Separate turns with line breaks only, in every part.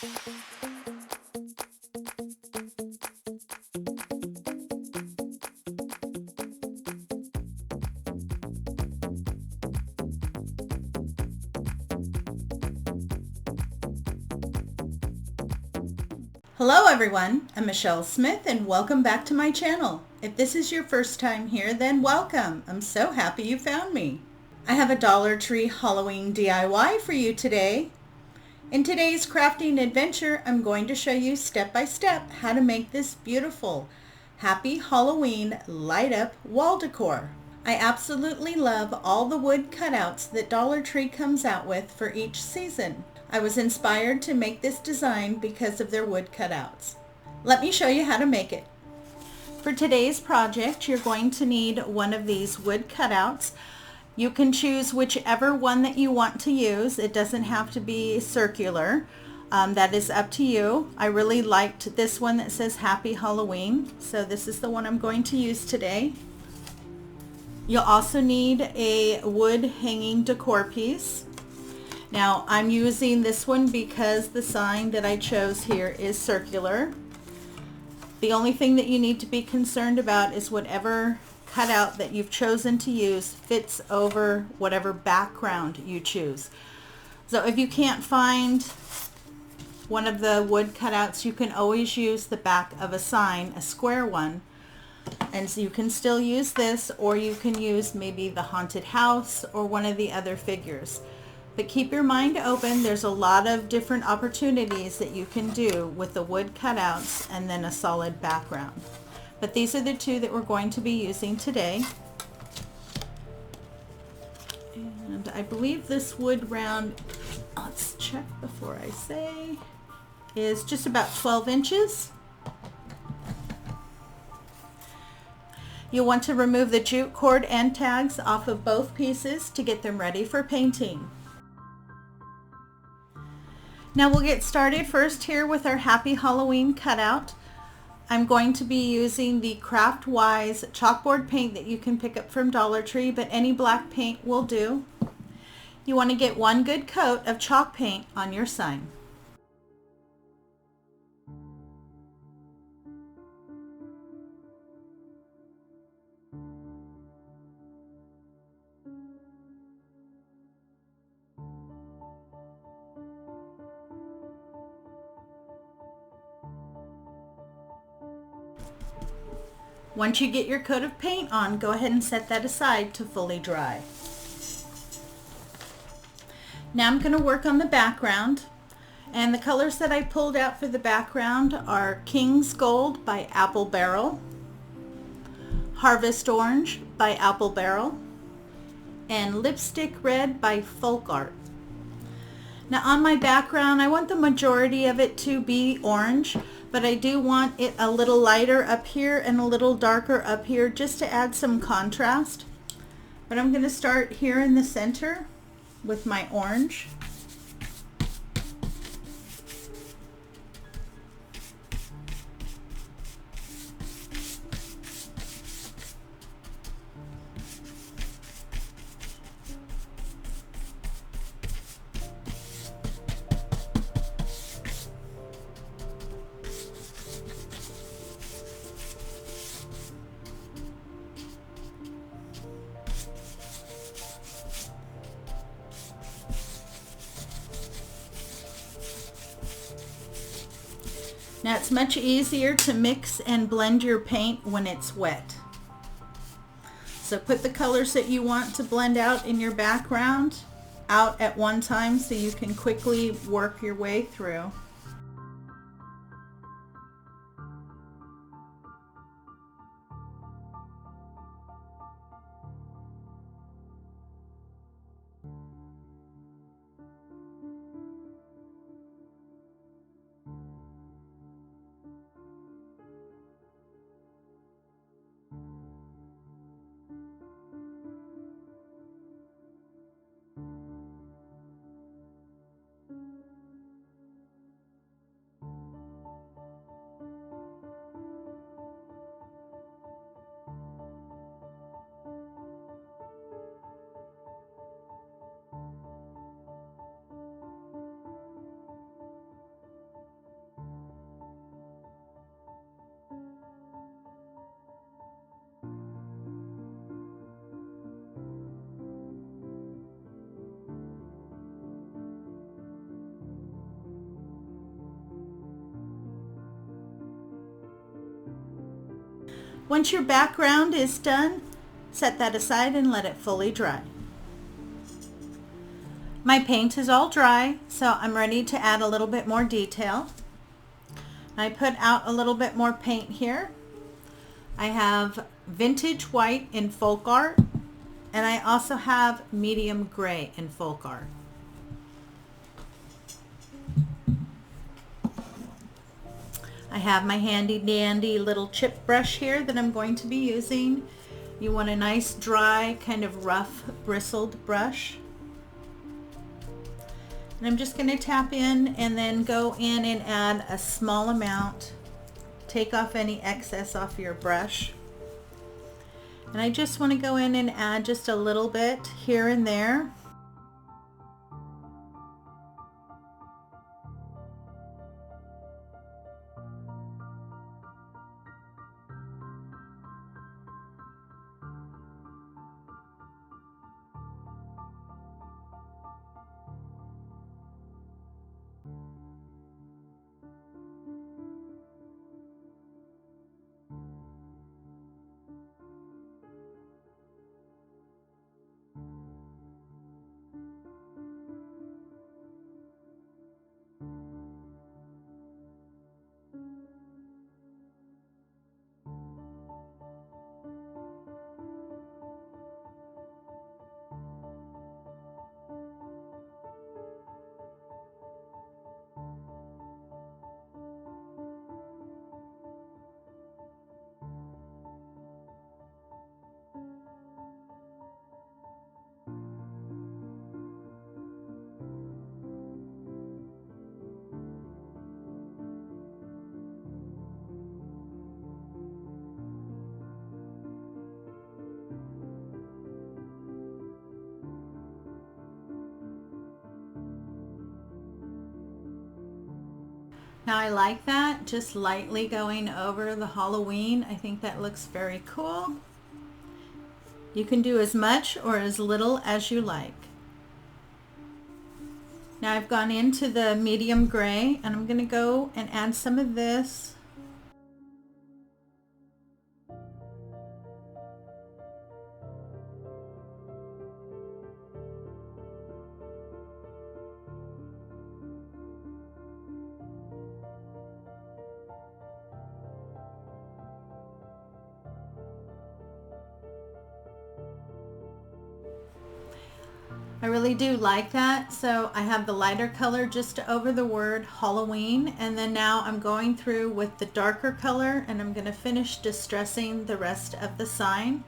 Hello everyone, I'm Michelle Smith and welcome back to my channel. If this is your first time here, then welcome. I'm so happy you found me. I have a Dollar Tree Halloween DIY for you today. In today's crafting adventure, I'm going to show you step by step how to make this beautiful Happy Halloween light up wall decor. I absolutely love all the wood cutouts that Dollar Tree comes out with for each season. I was inspired to make this design because of their wood cutouts. Let me show you how to make it. For today's project, you're going to need one of these wood cutouts. You can choose whichever one that you want to use. It doesn't have to be circular. That is up to you. I really liked this one that says Happy Halloween, so this is the one I'm going to use today. You'll also need a wood hanging decor piece. Now I'm using this one because the sign that I chose here is circular. The only thing that you need to be concerned about is whatever cutout that you've chosen to use fits over whatever background you choose. So if you can't find one of the wood cutouts, you can always use the back of a sign, a square one. And so you can still use this, or you can use maybe the haunted house or one of the other figures. But keep your mind open. There's a lot of different opportunities that you can do with the wood cutouts and then a solid background. But these are the two that we're going to be using today. And I believe this wood round, let's check before I say, is just about 12 inches. You'll want to remove the jute cord and tags off of both pieces to get them ready for painting. Now we'll get started first here with our Happy Halloween cutout. I'm going to be using the Craft Wise chalkboard paint that you can pick up from Dollar Tree, but any black paint will do. You want to get one good coat of chalk paint on your sign. Once you get your coat of paint on, go ahead and set that aside to fully dry. Now I'm going to work on the background, and the colors that I pulled out for the background are King's Gold by Apple Barrel, Harvest Orange by Apple Barrel, and Lipstick Red by Folk Art. Now on my background, I want the majority of it to be orange, but I do want it a little lighter up here and a little darker up here just to add some contrast. But I'm going to start here in the center with my orange. Now it's much easier to mix and blend your paint when it's wet. So put the colors that you want to blend out in your background out at one time so you can quickly work your way through. Once your background is done, set that aside and let it fully dry. My paint is all dry, so I'm ready to add a little bit more detail. I put out a little bit more paint here. I have vintage white in folk art, and I also have medium gray in folk art. I have my handy dandy little chip brush here that I'm going to be using. You want a nice dry, kind of rough bristled brush. And I'm just going to tap in and then go in and add a small amount. Take off any excess off your brush. And I just want to go in and add just a little bit here and there. Now I like that, just lightly going over the Halloween. I think that looks very cool. You can do as much or as little as you like. Now I've gone into the medium gray and I'm going to go and add some of this. I really do like that. So I have the lighter color just over the word Halloween, and then now I'm going through with the darker color and I'm going to finish distressing the rest of the sign.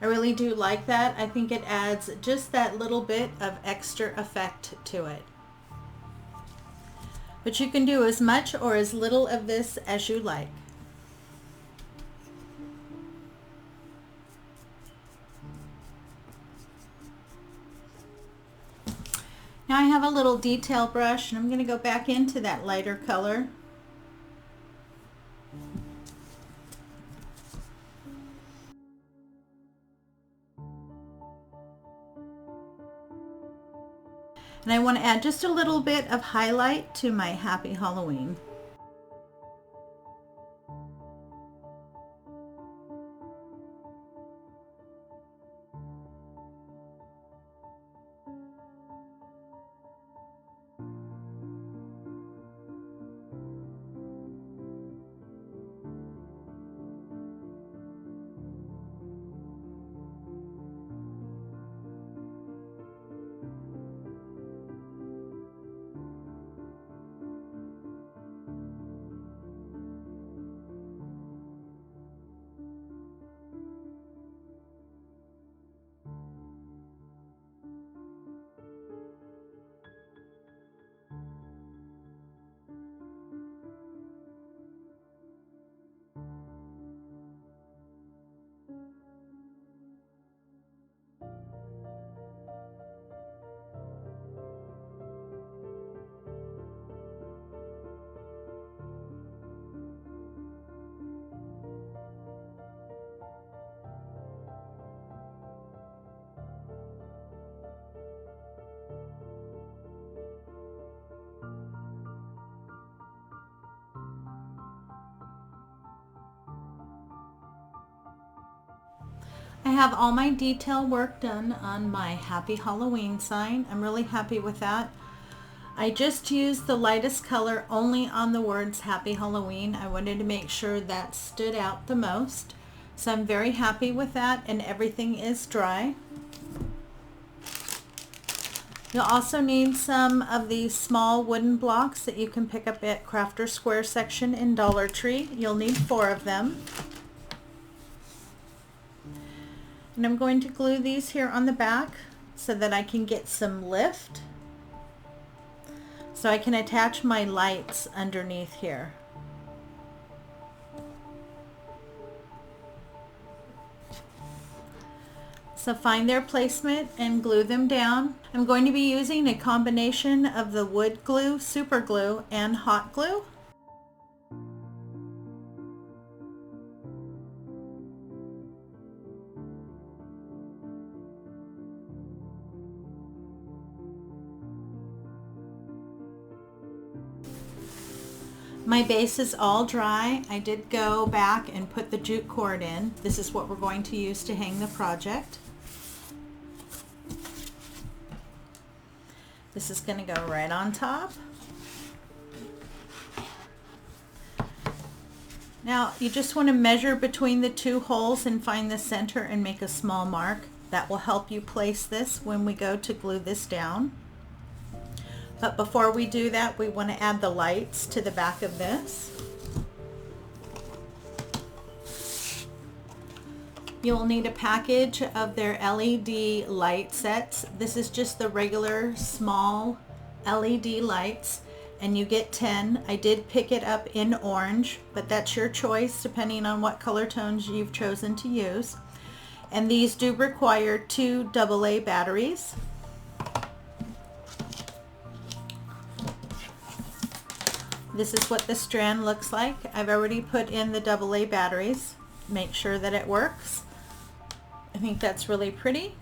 I really do like that. I think it adds just that little bit of extra effect to it. But you can do as much or as little of this as you like. Now I have a little detail brush and I'm going to go back into that lighter color. And I want to add just a little bit of highlight to my Happy Halloween. I have all my detail work done on my Happy Halloween sign. I'm really happy with that. I just used the lightest color only on the words Happy Halloween. I wanted to make sure that stood out the most. So I'm very happy with that, and everything is dry. You'll also need some of these small wooden blocks that you can pick up at Crafter Square section in Dollar Tree. You'll need 4 of them. And I'm going to glue these here on the back so that I can get some lift, so I can attach my lights underneath here. So find their placement and glue them down. I'm going to be using a combination of the wood glue, super glue, and hot glue. My base is all dry. I did go back and put the jute cord in. This is what we're going to use to hang the project. This is going to go right on top. Now you just want to measure between the 2 holes and find the center and make a small mark. That will help you place this when we go to glue this down. But before we do that, we want to add the lights to the back of this. You'll need a package of their LED light sets. This is just the regular small LED lights, and you get 10. I did pick it up in orange, but that's your choice depending on what color tones you've chosen to use. And these do require 2 AA batteries. This is what the strand looks like. I've already put in the AA batteries. Make sure that it works. I think that's really pretty.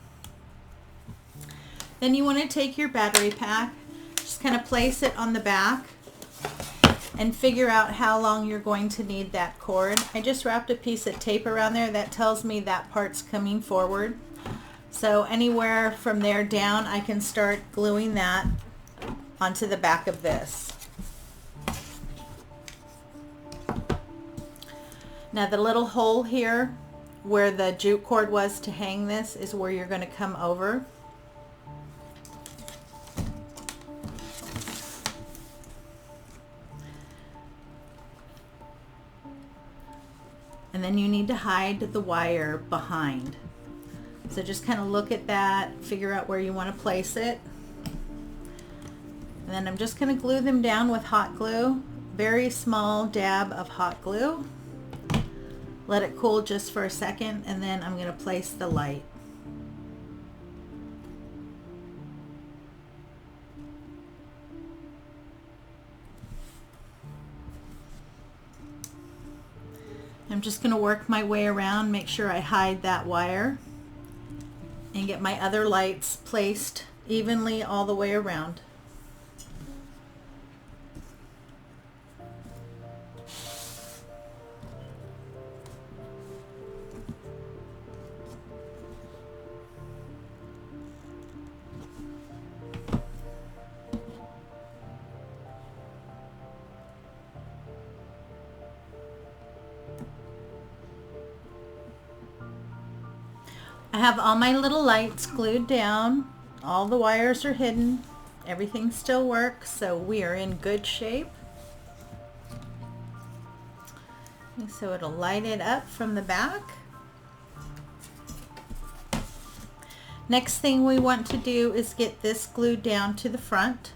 Then you want to take your battery pack, just kind of place it on the back and figure out how long you're going to need that cord. I just wrapped a piece of tape around there that tells me that part's coming forward. So anywhere from there down, I can start gluing that onto the back of this. Now the little hole here where the jute cord was to hang this is where you're going to come over. And then you need to hide the wire behind. So just kind of look at that, figure out where you want to place it. And then I'm just going to glue them down with hot glue, very small dab of hot glue. Let it cool just for a second, and then I'm going to place the light. I'm just going to work my way around, make sure I hide that wire, and get my other lights placed evenly all the way around. I have all my little lights glued down. All the wires are hidden. Everything still works, so we are in good shape. And so it'll light it up from the back. Next thing we want to do is get this glued down to the front.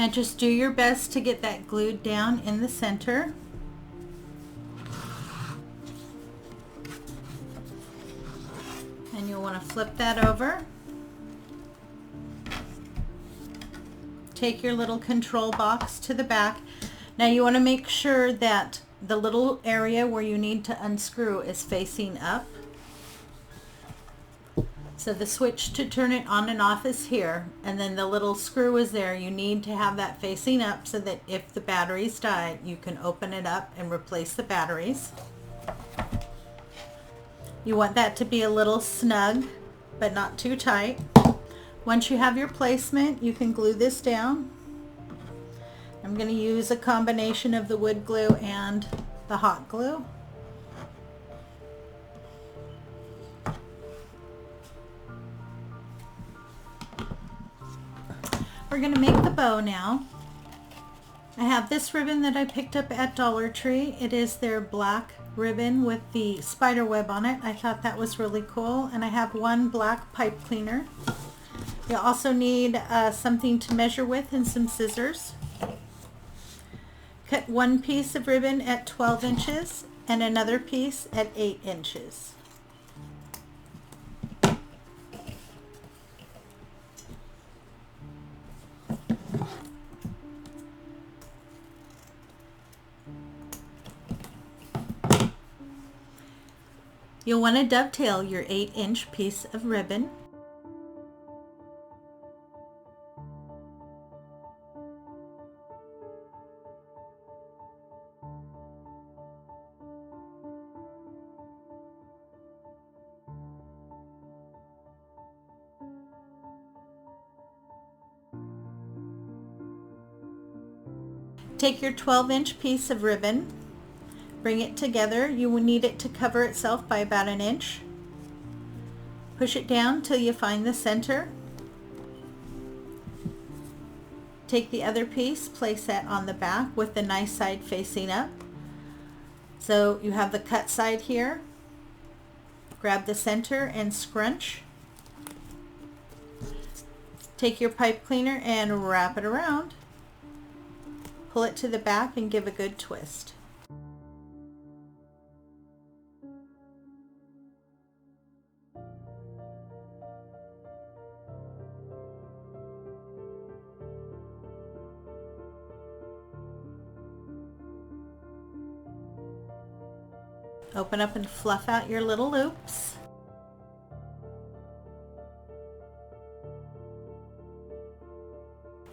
And just do your best to get that glued down in the center. And you'll want to flip that over. Take your little control box to the back. Now you want to make sure that the little area where you need to unscrew is facing up. So the switch to turn it on and off is here, and then the little screw is there. You need to have that facing up so that if the batteries die, you can open it up and replace the batteries. You want that to be a little snug, but not too tight. Once you have your placement, you can glue this down. I'm going to use a combination of the wood glue and the hot glue. We're going to make the bow now. I have this ribbon that I picked up at Dollar Tree. It is their black ribbon with the spider web on it. I thought that was really cool. And I have one black pipe cleaner. You'll also need something to measure with and some scissors. Cut one piece of ribbon at 12 inches and another piece at 8 inches. You'll want to dovetail your 8-inch piece of ribbon. Take your 12-inch piece of ribbon, bring it together. You will need it to cover itself by about an inch. Push it down till you find the center. Take the other piece, place that on the back with the nice side facing up. So you have the cut side here. Grab the center and scrunch. Take your pipe cleaner and wrap it around. Pull it to the back and give a good twist. Open up and fluff out your little loops.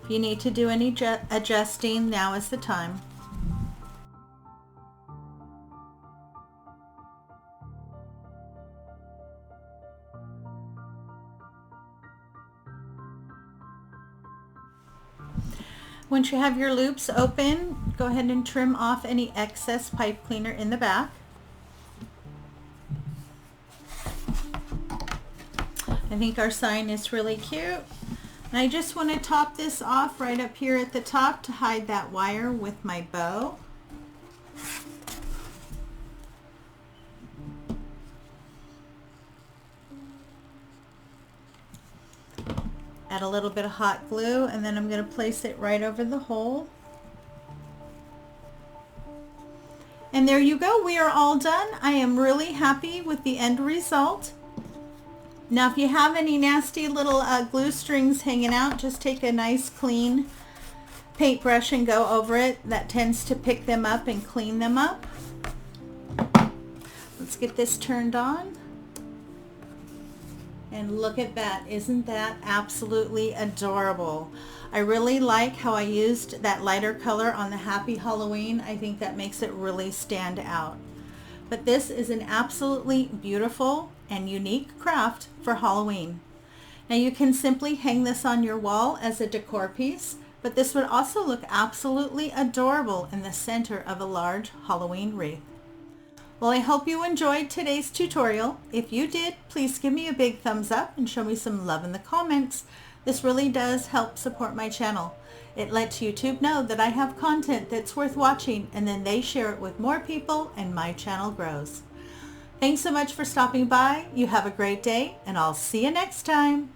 If you need to do any adjusting, now is the time. Once you have your loops open, go ahead and trim off any excess pipe cleaner in the back. I think our sign is really cute. And I just want to top this off right up here at the top to hide that wire with my bow. Add a little bit of hot glue, and then I'm going to place it right over the hole. And there you go. We are all done. I am really happy with the end result. Now if you have any nasty little glue strings hanging out, just take a nice clean paintbrush and go over it. That tends to pick them up and clean them up. Let's get this turned on. And look at that. Isn't that absolutely adorable? I really like how I used that lighter color on the Happy Halloween. I think that makes it really stand out. But this is an absolutely beautiful and unique craft for Halloween. Now you can simply hang this on your wall as a decor piece, but this would also look absolutely adorable in the center of a large Halloween wreath. Well, I hope you enjoyed today's tutorial. If you did, please give me a big thumbs up and show me some love in the comments. This really does help support my channel. It lets YouTube know that I have content that's worth watching, and then they share it with more people and my channel grows. Thanks so much for stopping by. You have a great day, and I'll see you next time.